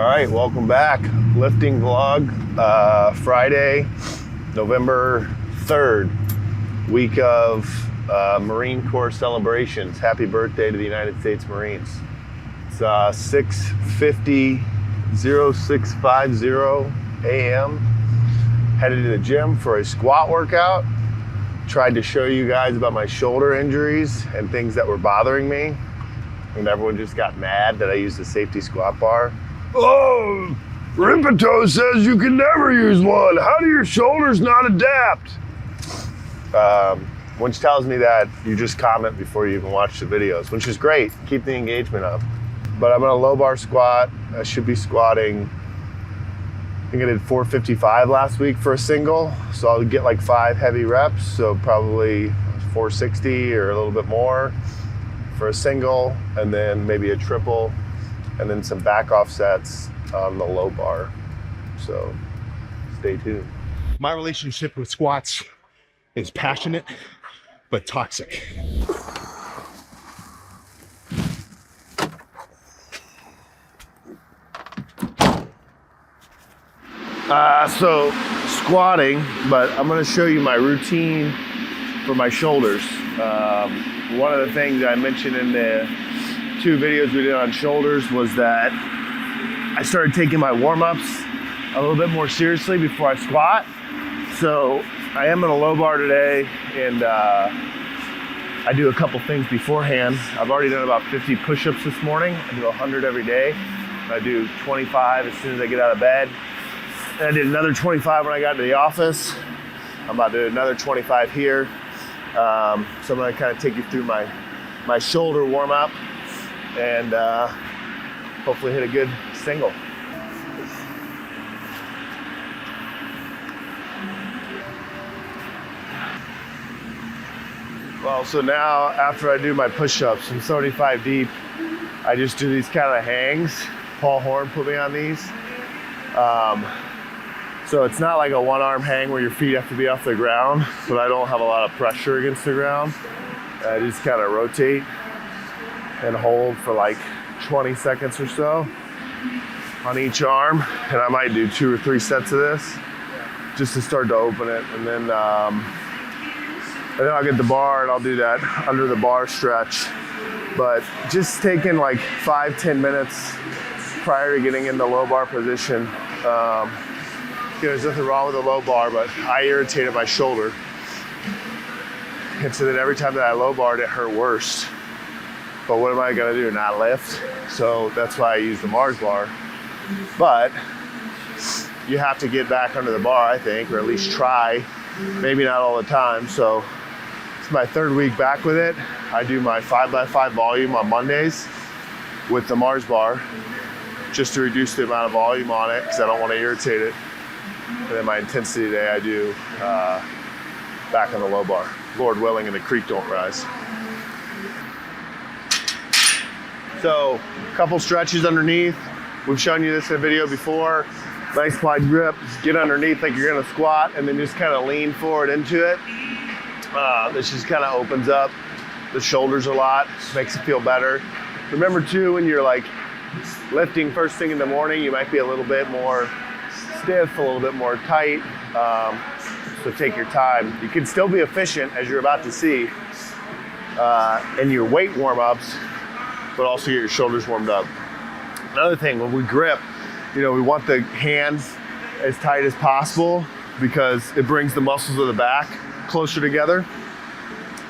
right, welcome back. Lifting vlog, Friday, November 3rd, week of Marine Corps celebrations. Happy birthday to the United States Marines. It's 6:50 a.m. Headed to the gym for a squat workout. Tried to show you guys about my shoulder injuries and things that were bothering me. And everyone just got mad that I used a safety squat bar. Oh, Rinpato says you can never use one. How do your shoulders not adapt? Which tells me that you just comment before you even watch the videos, which is great. Keep the engagement up. But I'm gonna low bar squat. I should be squatting, I think I did 455 last week for a single. So I'll get like 5 heavy reps. So probably 460 or a little bit more for a single, and then maybe a triple, and then some back offsets on the low bar. So stay tuned. My relationship with squats is passionate, but toxic. So squatting, but I'm gonna show you my routine for my shoulders. One of the things I mentioned in the 2 videos we did on shoulders was that I started taking my warm-ups a little bit more seriously before I squat. So I am in a low bar today, and I do a couple things beforehand. I've already done about 50 push-ups this morning. I do 100 every day. I do 25 as soon as I get out of bed. And I did another 25 when I got to the office. I'm about to do another 25 here. So I'm gonna kind of take you through my shoulder warm up and hopefully hit a good single. Well, so now after I do my push-ups, I'm 75 deep, I just do these kind of hangs. Paul Horn put me on these. So it's not like a one-arm hang where your feet have to be off the ground, but I don't have a lot of pressure against the ground. I just kind of rotate and hold for like 20 seconds or so on each arm. And I might do 2 or 3 sets of this just to start to open it. And then I'll get the bar and I'll do that under the bar stretch. But just taking like 5-10 minutes prior to getting in the low bar position. There's nothing wrong with the low bar, but I irritated my shoulder. And so then every time that I low barred, it hurt worse. But what am I gonna do, not lift? So that's why I use the Mars bar. But you have to get back under the bar, I think, or at least try. Maybe not all the time. So it's my 3rd week back with it. I do my 5x5 volume on Mondays with the Mars bar, just to reduce the amount of volume on it, because I don't want to irritate it. And then my intensity day I do back on the low bar. Lord willing and the creek don't rise. So a couple stretches underneath. We've shown you this in a video before. Nice wide grip, get underneath like you're gonna squat, and then just kind of lean forward into it. This just kind of opens up the shoulders a lot, makes it feel better. Remember too, when you're like lifting first thing in the morning, you might be a little bit more stiff, a little bit more tight, so take your time. You can still be efficient, as you're about to see, in your weight warm-ups, but also get your shoulders warmed up. Another thing, when we grip, we want the hands as tight as possible because it brings the muscles of the back closer together,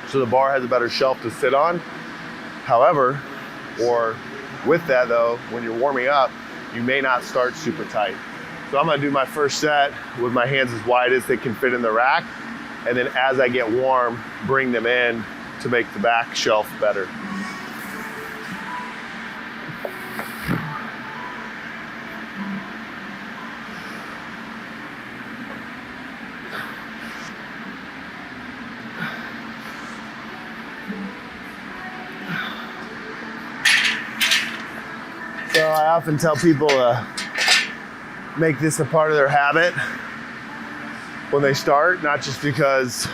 so the bar has a better shelf to sit on. However, or with that though, when you're warming up, you may not start super tight. So I'm gonna do my first set with my hands as wide as they can fit in the rack. And then as I get warm, bring them in to make the back shelf better. So I often tell people to make this a part of their habit when they start, not just because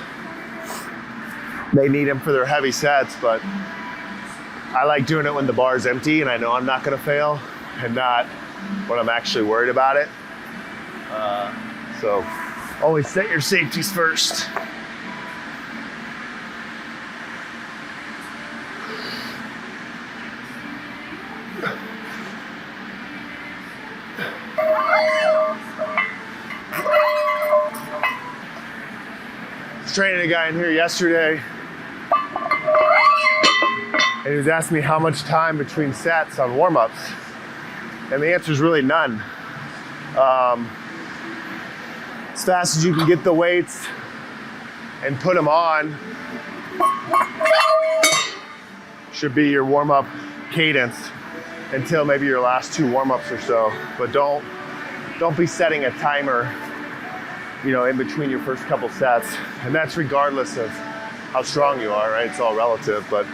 they need them for their heavy sets, but I like doing it when the bar's empty and I know I'm not gonna fail, and not when I'm actually worried about it. So always set your safeties first. I was training a guy in here yesterday, and he was asking me how much time between sets on warm-ups, and the answer is really none. As fast as you can get the weights and put them on should be your warm-up cadence until maybe your last 2 warm-ups or so. But don't be setting a timer, in between your first couple sets. And that's regardless of how strong you are, right? It's all relative, but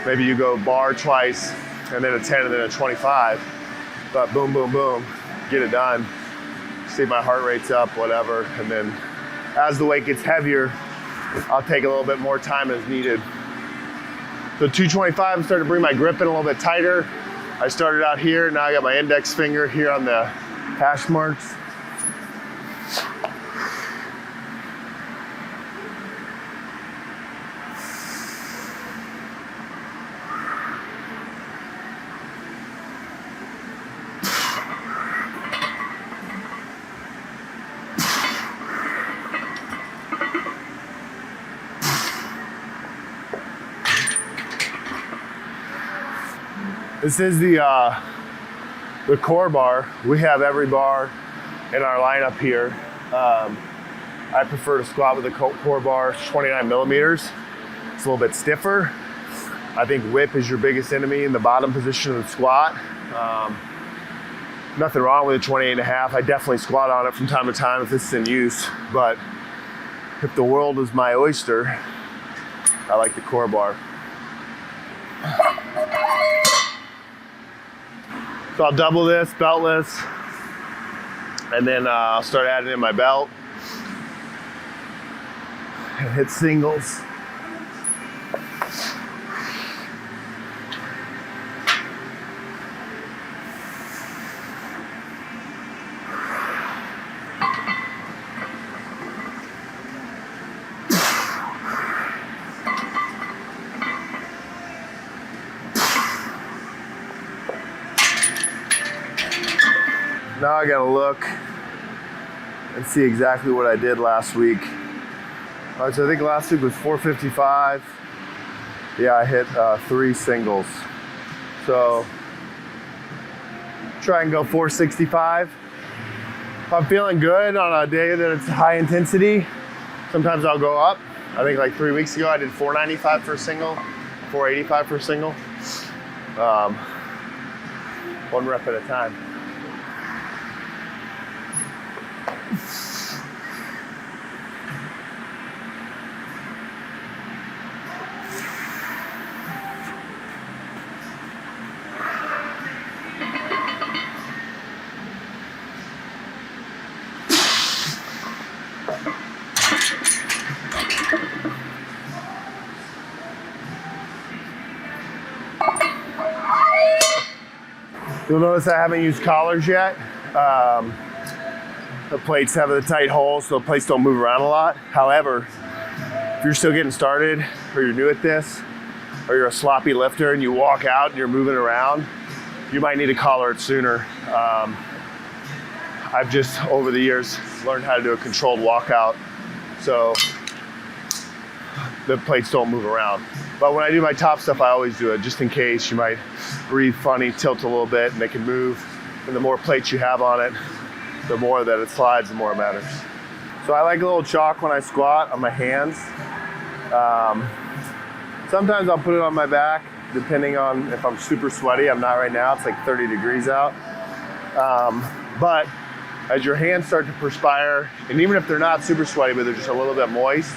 maybe you go bar twice and then a 10 and then a 25, but boom, boom, boom, get it done. See my heart rate's up, whatever. And then as the weight gets heavier, I'll take a little bit more time as needed. So 225, I'm starting to bring my grip in a little bit tighter. I started out here, now I got my index finger here on the hash marks. This is the core bar. We have every bar in our lineup here. I prefer to squat with the core bar. It's 29 millimeters. It's a little bit stiffer. I think whip is your biggest enemy in the bottom position of the squat. Nothing wrong with a 28.5. I definitely squat on it from time to time if this is in use. But if the world is my oyster, I like the core bar. So I'll double this, beltless, and then I'll start adding in my belt and hit singles. Now I gotta look and see exactly what I did last week. All right, so I think last week was 455. Yeah, I hit 3 singles. So try and go 465. If I'm feeling good on a day that it's high intensity, sometimes I'll go up. I think like 3 weeks ago I did 495 for a single, 485 for a single. 1 rep at a time. You'll notice I haven't used collars yet. The plates have the tight holes, so the plates don't move around a lot. However, if you're still getting started, or you're new at this, or you're a sloppy lifter and you walk out and you're moving around, you might need to collar it sooner. I've just, over the years, learned how to do a controlled walkout, so the plates don't move around. But when I do my top stuff, I always do it, just in case you might breathe funny, tilt a little bit, and they can move. And the more plates you have on it, the more that it slides, the more it matters. So I like a little chalk when I squat on my hands. Sometimes I'll put it on my back, depending on if I'm super sweaty. I'm not right now, it's like 30 degrees out. But as your hands start to perspire, and even if they're not super sweaty, but they're just a little bit moist,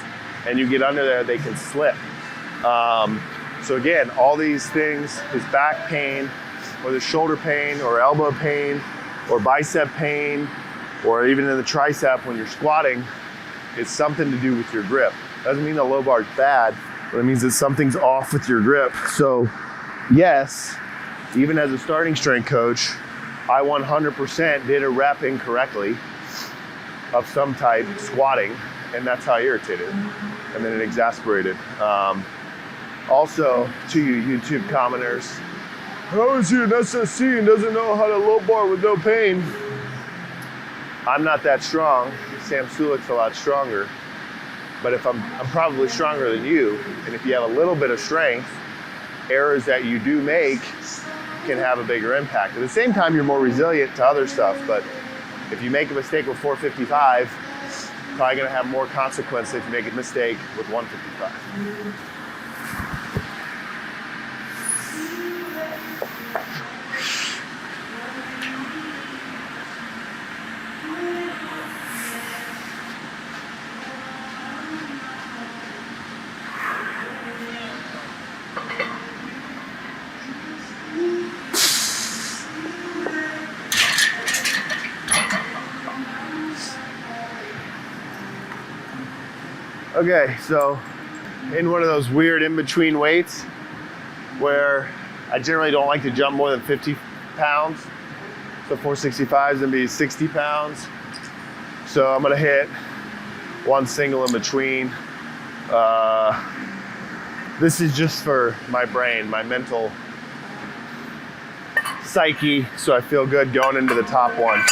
and you get under there, they can slip. So again, all these things, this back pain, or the shoulder pain, or elbow pain, or bicep pain, or even in the tricep when you're squatting, it's something to do with your grip. Doesn't mean the low bar is bad, but it means that something's off with your grip. So yes, even as a starting strength coach, I 100% did a rep incorrectly of some type squatting, and that's how I irritated. And then it exasperated. Also, to you YouTube commenters, how is he an SSC and doesn't know how to low bar with no pain? I'm not that strong. Sam Sulek's a lot stronger. But if I'm probably stronger than you, and if you have a little bit of strength, errors that you do make can have a bigger impact. At the same time, you're more resilient to other stuff, but if you make a mistake with 455, probably gonna have more consequences if you make a mistake with 155. Okay, so in one of those weird in-between weights where I generally don't like to jump more than 50 pounds. So 465 is gonna be 60 pounds. So I'm gonna hit one single in between. This is just for my brain, my mental psyche, so I feel good going into the top one.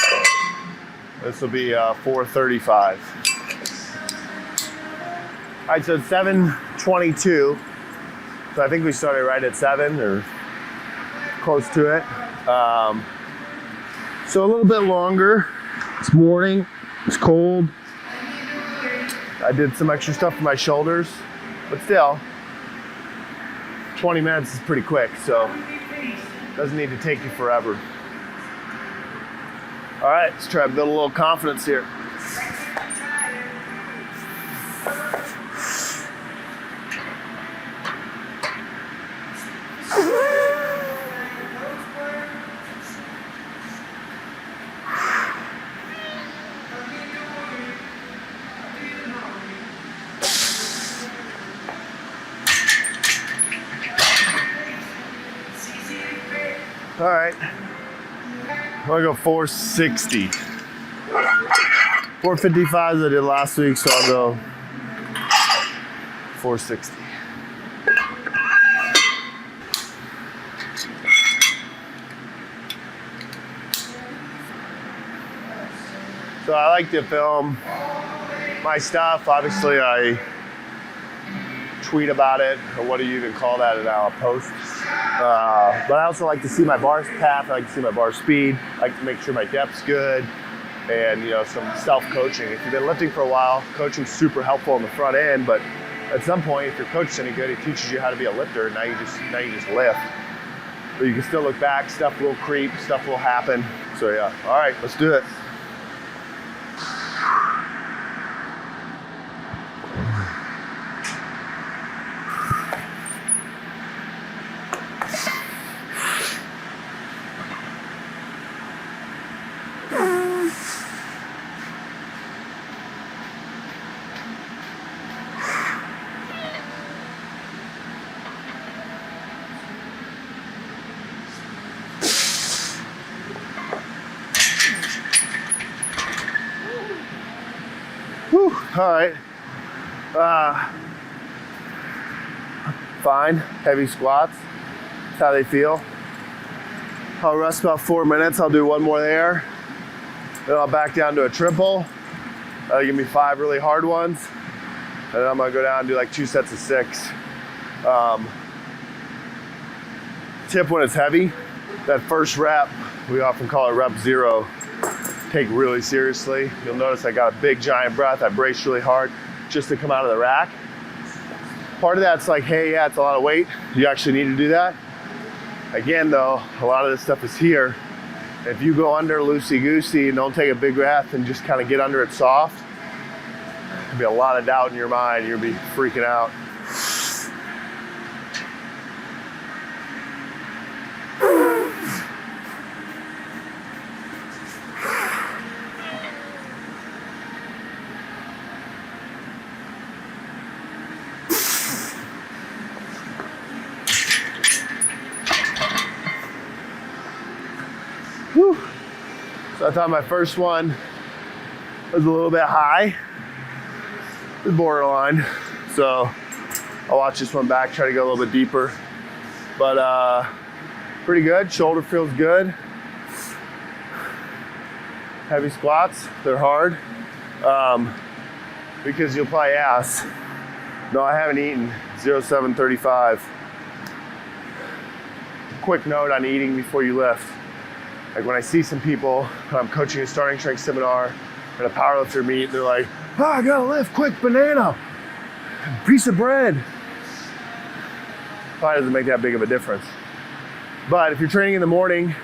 This will be 435. All right, so it's 7:22. So I think we started right at 7 or close to it. So a little bit longer. It's morning, it's cold. I did some extra stuff for my shoulders, but still, 20 minutes is pretty quick, so it doesn't need to take you forever. All right, let's try to build a little confidence here. All right, I'm gonna go 460. 455 as I did last week, so I'll go 460. So I like to film my stuff. Obviously, I tweet about it, or what do you even call that now, a post. But I also like to see my bar path, I like to see my bar speed, I like to make sure my depth's good, and some self-coaching. If you've been lifting for a while, coaching's super helpful on the front end, but at some point, if your coach is any good, he teaches you how to be a lifter, now you just lift. But you can still look back, stuff will creep, stuff will happen. So yeah, all right, let's do it. Whew, all right. Fine, heavy squats. That's how they feel. I'll rest about 4 minutes. I'll do one more there. Then I'll back down to a triple. That'll give me 5 really hard ones. And then I'm gonna go down and do like 2 sets of 6. Tip when it's heavy, that first rep, we often call it rep 0. Take really seriously. You'll notice I got a big giant breath. I braced really hard just to come out of the rack. Part of that's like, hey, yeah, it's a lot of weight. You actually need to do that. Again though, a lot of this stuff is here. If you go under loosey-goosey and don't take a big breath and just kind of get under it soft, there'll be a lot of doubt in your mind. You'll be freaking out. Whew. So I thought my first one was a little bit high. It's borderline. So I'll watch this one back, try to go a little bit deeper. But pretty good. Shoulder feels good. Heavy squats, they're hard. Because you'll probably ask, no, I haven't eaten 0735. Quick note on eating before you lift. Like when I see some people, I'm coaching a starting strength seminar and a powerlifter meet, they're like, oh, I gotta lift, quick, banana, piece of bread. Probably doesn't make that big of a difference. But if you're training in the morning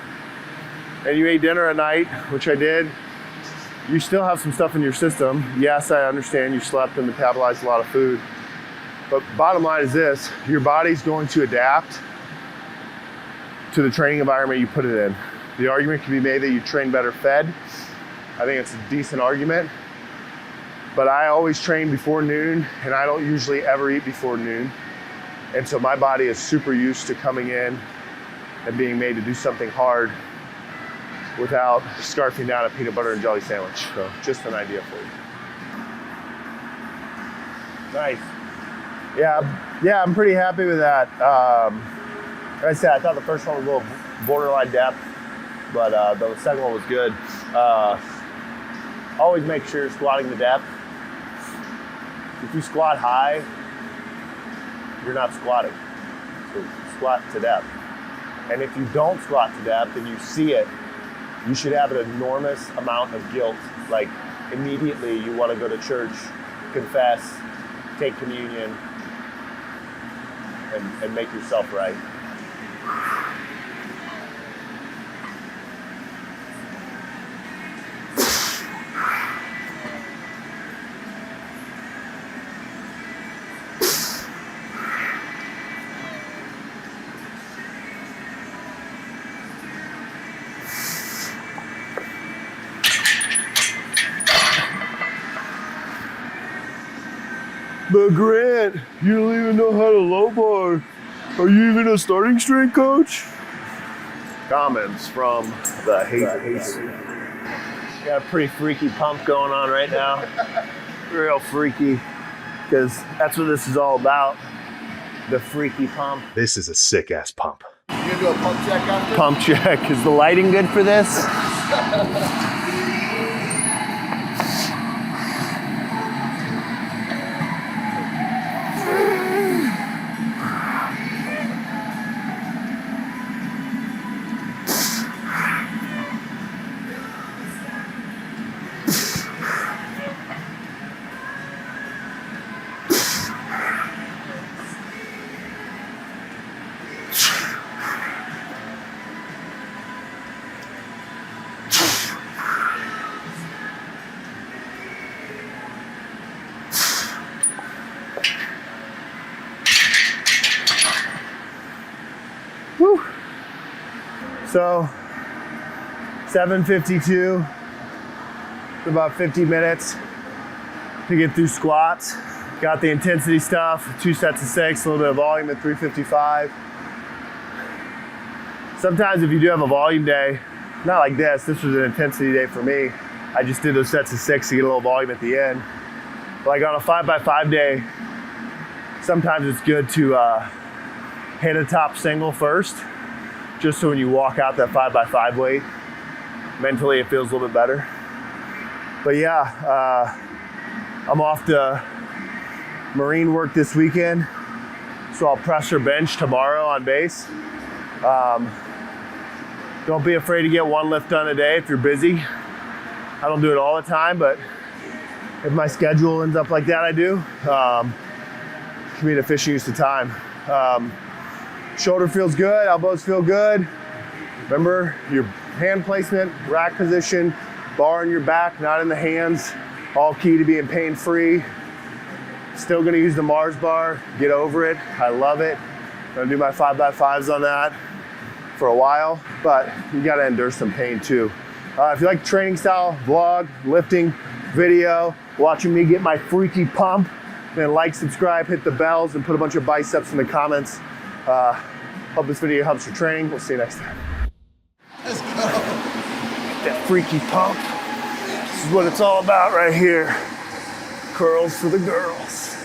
and you ate dinner at night, which I did, you still have some stuff in your system. Yes, I understand you slept and metabolized a lot of food. But bottom line is this, your body's going to adapt to the training environment you put it in. The argument can be made that you train better fed. I think it's a decent argument. But I always train before noon, and I don't usually ever eat before noon. And so my body is super used to coming in and being made to do something hard without scarfing down a peanut butter and jelly sandwich. So just an idea for you. Nice. Yeah, I'm pretty happy with that. Like I said, I thought the first one was a little borderline depth, but the second one was good. Always make sure you're squatting the depth. If you squat high, you're not squatting. So squat to depth. And if you don't squat to depth and you see it, you should have an enormous amount of guilt. Like immediately you want to go to church, confess, take communion, and make yourself right. But Grant, you don't even know how to low bar. Are you even a starting strength coach? Comments from the haters. Got a pretty freaky pump going on right now. Real freaky, because that's what this is all about. The freaky pump. This is a sick ass pump. You gonna do a pump check after? Pump check. Is the lighting good for this? Whew. So 7:52, about 50 minutes to get through squats. Got the intensity stuff, 2 sets of 6, a little bit of volume at 355. Sometimes if you do have a volume day, not like this was an intensity day for me. I just did those sets of 6 to get a little volume at the end. Like on a 5x5 day, sometimes it's good to hit a top single first, just so when you walk out that 5x5 weight, mentally it feels a little bit better. But yeah, I'm off to marine work this weekend, so I'll press or bench tomorrow on base. Don't be afraid to get 1 lift done a day if you're busy. I don't do it all the time, but if my schedule ends up like that, I do. It can be an efficient use of time. Shoulder feels good, elbows feel good. Remember your hand placement, rack position, bar in your back, not in the hands. All key to being pain-free. Still gonna use the Mars bar, get over it. I love it. I'm gonna do my 5x5s on that for a while, but you gotta endure some pain too. If you like training style, vlog, lifting, video, watching me get my freaky pump, then like, subscribe, hit the bells, and put a bunch of biceps in the comments. Hope this video helps your training. We'll see you next time. Let's go. that freaky pump. This is what it's all about right here. Curls for the girls.